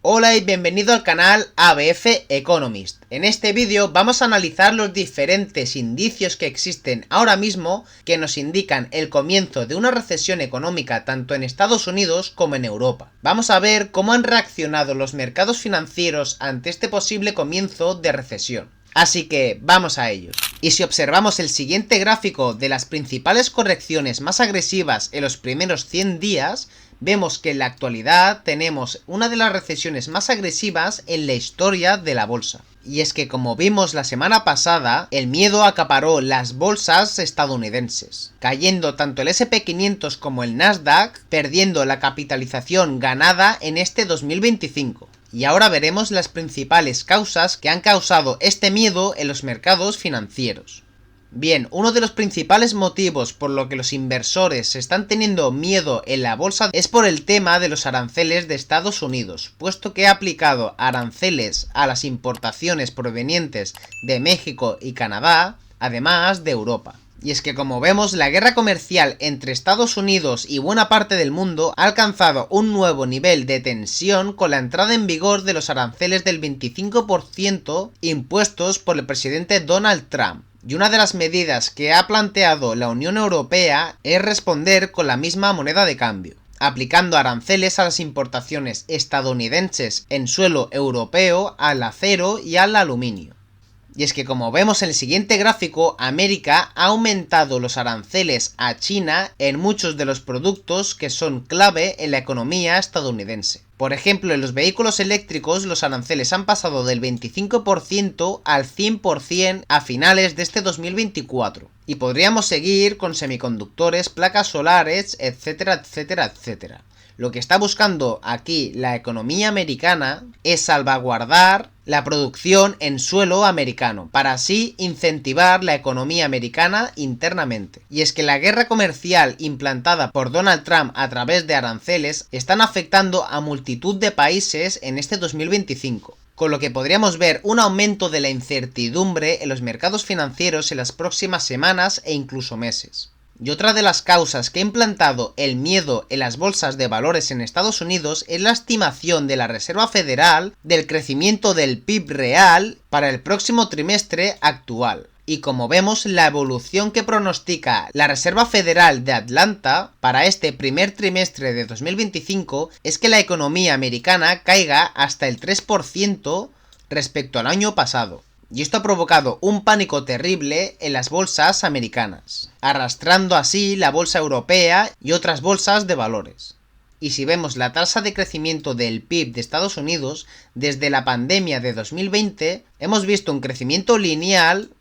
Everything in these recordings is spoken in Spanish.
Hola y bienvenido al canal ABF Economist. En este vídeo vamos a analizar los diferentes indicios que existen ahora mismo que nos indican el comienzo de una recesión económica tanto en Estados Unidos como en Europa. Vamos a ver cómo han reaccionado los mercados financieros ante este posible comienzo de recesión. Así que vamos a ello. Y si observamos el siguiente gráfico de las principales correcciones más agresivas en los primeros 100 días, vemos que en la actualidad tenemos una de las recesiones más agresivas en la historia de la bolsa. Y es que, como vimos la semana pasada, el miedo acaparó las bolsas estadounidenses, cayendo tanto el S&P 500 como el Nasdaq, perdiendo la capitalización ganada en este 2025. Y ahora veremos las principales causas que han causado este miedo en los mercados financieros. Bien, uno de los principales motivos por lo que los inversores están teniendo miedo en la bolsa es por el tema de los aranceles de Estados Unidos, puesto que ha aplicado aranceles a las importaciones provenientes de México y Canadá, además de Europa. Y es que, como vemos, la guerra comercial entre Estados Unidos y buena parte del mundo ha alcanzado un nuevo nivel de tensión con la entrada en vigor de los aranceles del 25% impuestos por el presidente Donald Trump. Y una de las medidas que ha planteado la Unión Europea es responder con la misma moneda de cambio, aplicando aranceles a las importaciones estadounidenses en suelo europeo, al acero y al aluminio. Y es que, como vemos en el siguiente gráfico, América ha aumentado los aranceles a China en muchos de los productos que son clave en la economía estadounidense. Por ejemplo, en los vehículos eléctricos los aranceles han pasado del 25% al 100% a finales de este 2024. Y podríamos seguir con semiconductores, placas solares, etcétera, etcétera, etcétera. Lo que está buscando aquí la economía americana es salvaguardar la producción en suelo americano, para así incentivar la economía americana internamente. Y es que la guerra comercial implantada por Donald Trump a través de aranceles están afectando a multitud de países en este 2025. Con lo que podríamos ver un aumento de la incertidumbre en los mercados financieros en las próximas semanas e incluso meses. Y otra de las causas que ha implantado el miedo en las bolsas de valores en Estados Unidos es la estimación de la Reserva Federal del crecimiento del PIB real para el próximo trimestre actual. Y como vemos, la evolución que pronostica la Reserva Federal de Atlanta para este primer trimestre de 2025 es que la economía americana caiga hasta el 3% respecto al año pasado. Y esto ha provocado un pánico terrible en las bolsas americanas, arrastrando así la bolsa europea y otras bolsas de valores. Y si vemos la tasa de crecimiento del PIB de Estados Unidos, desde la pandemia de 2020, hemos visto un crecimiento lineal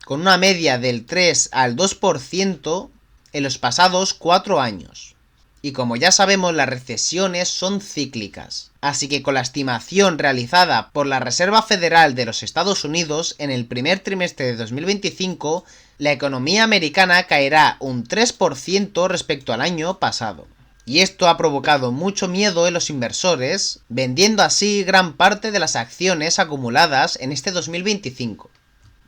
con una media del 3 al 2% en los pasados 4 años. Y como ya sabemos, las recesiones son cíclicas. Así que con la estimación realizada por la Reserva Federal de los Estados Unidos en el primer trimestre de 2025, la economía americana caerá un 3% respecto al año pasado. Y esto ha provocado mucho miedo en los inversores, vendiendo así gran parte de las acciones acumuladas en este 2025.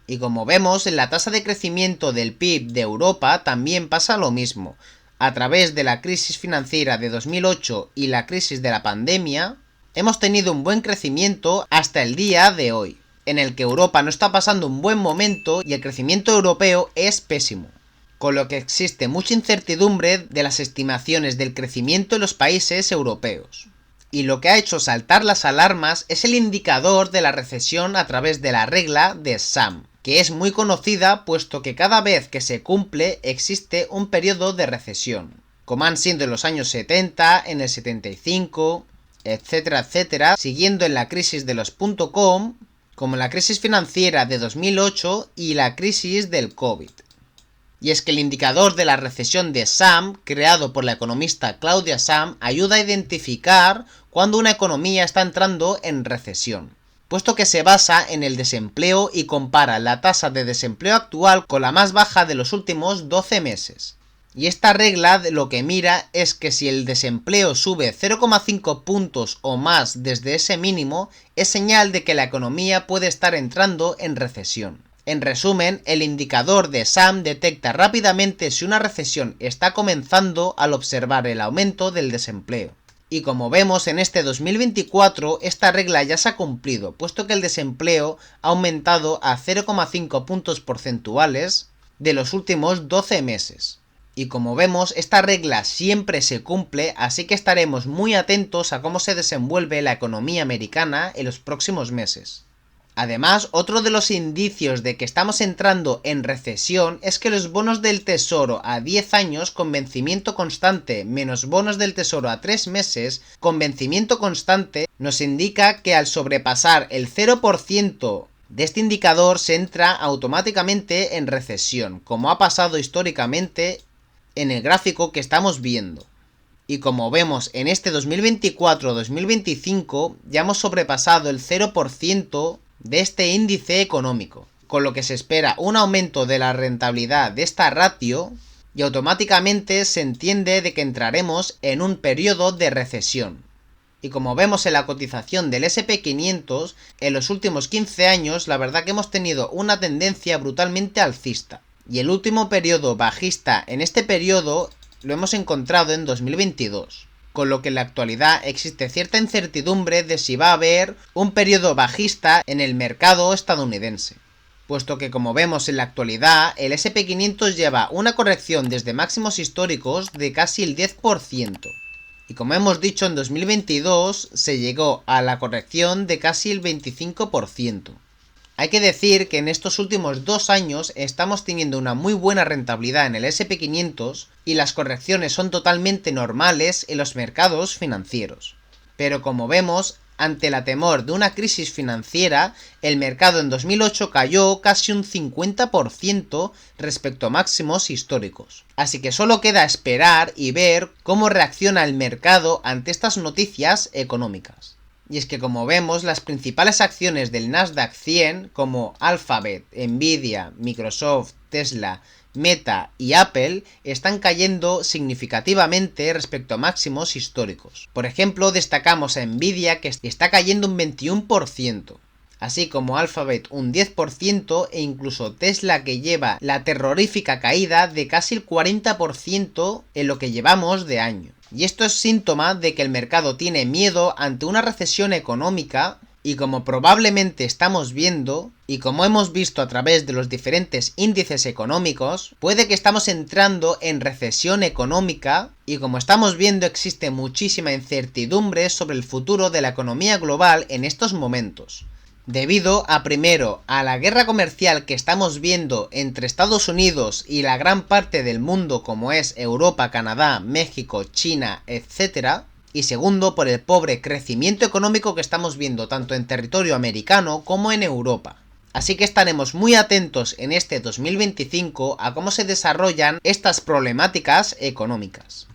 Y como vemos, en la tasa de crecimiento del PIB de Europa también pasa lo mismo. A través de la crisis financiera de 2008 y la crisis de la pandemia, hemos tenido un buen crecimiento hasta el día de hoy, en el que Europa no está pasando un buen momento y el crecimiento europeo es pésimo, con lo que existe mucha incertidumbre de las estimaciones del crecimiento en los países europeos. Y lo que ha hecho saltar las alarmas es el indicador de la recesión a través de la regla de SAM, que es muy conocida puesto que cada vez que se cumple existe un periodo de recesión, como han sido en los años 70, en el 75, etcétera, etcétera, siguiendo en la crisis de los .com, como la crisis financiera de 2008 y la crisis del COVID. Y es que el indicador de la recesión de SAM, creado por la economista Claudia Sahm, ayuda a identificar cuando una economía está entrando en recesión, puesto que se basa en el desempleo y compara la tasa de desempleo actual con la más baja de los últimos 12 meses. Y esta regla lo que mira es que si el desempleo sube 0,5 puntos o más desde ese mínimo, es señal de que la economía puede estar entrando en recesión. En resumen, el indicador de SAM detecta rápidamente si una recesión está comenzando al observar el aumento del desempleo. Y como vemos en este 2024, esta regla ya se ha cumplido, puesto que el desempleo ha aumentado a 0,5 puntos porcentuales de los últimos 12 meses. Y como vemos, esta regla siempre se cumple, así que estaremos muy atentos a cómo se desenvuelve la economía americana en los próximos meses. Además, otro de los indicios de que estamos entrando en recesión es que los bonos del tesoro a 10 años con vencimiento constante menos bonos del tesoro a 3 meses con vencimiento constante nos indica que al sobrepasar el 0% de este indicador se entra automáticamente en recesión, como ha pasado históricamente en el gráfico que estamos viendo. Y como vemos en este 2024-2025 ya hemos sobrepasado el 0% de este índice económico, con lo que se espera un aumento de la rentabilidad de esta ratio y automáticamente se entiende de que entraremos en un periodo de recesión. Y como vemos en la cotización del S&P 500, en los últimos 15 años la verdad que hemos tenido una tendencia brutalmente alcista. Y el último periodo bajista en este periodo lo hemos encontrado en 2022. Con lo que en la actualidad existe cierta incertidumbre de si va a haber un periodo bajista en el mercado estadounidense, puesto que como vemos en la actualidad el S&P 500 lleva una corrección desde máximos históricos de casi el 10%, y como hemos dicho en 2022 se llegó a la corrección de casi el 25%. Hay que decir que en estos últimos 2 años estamos teniendo una muy buena rentabilidad en el S&P 500 y las correcciones son totalmente normales en los mercados financieros. Pero como vemos, ante la temor de una crisis financiera, el mercado en 2008 cayó casi un 50% respecto a máximos históricos. Así que solo queda esperar y ver cómo reacciona el mercado ante estas noticias económicas. Y es que como vemos, las principales acciones del Nasdaq 100, como Alphabet, Nvidia, Microsoft, Tesla, Meta y Apple, están cayendo significativamente respecto a máximos históricos. Por ejemplo, destacamos a Nvidia, que está cayendo un 21%, así como Alphabet un 10% e incluso Tesla, que lleva la terrorífica caída de casi el 40% en lo que llevamos de año. Y esto es síntoma de que el mercado tiene miedo ante una recesión económica y como probablemente estamos viendo y como hemos visto a través de los diferentes índices económicos, puede que estamos entrando en recesión económica y como estamos viendo existe muchísima incertidumbre sobre el futuro de la economía global en estos momentos. Debido a primero a la guerra comercial que estamos viendo entre Estados Unidos y la gran parte del mundo como es Europa, Canadá, México, China, etc. Y segundo por el pobre crecimiento económico que estamos viendo tanto en territorio americano como en Europa. Así que estaremos muy atentos en este 2025 a cómo se desarrollan estas problemáticas económicas.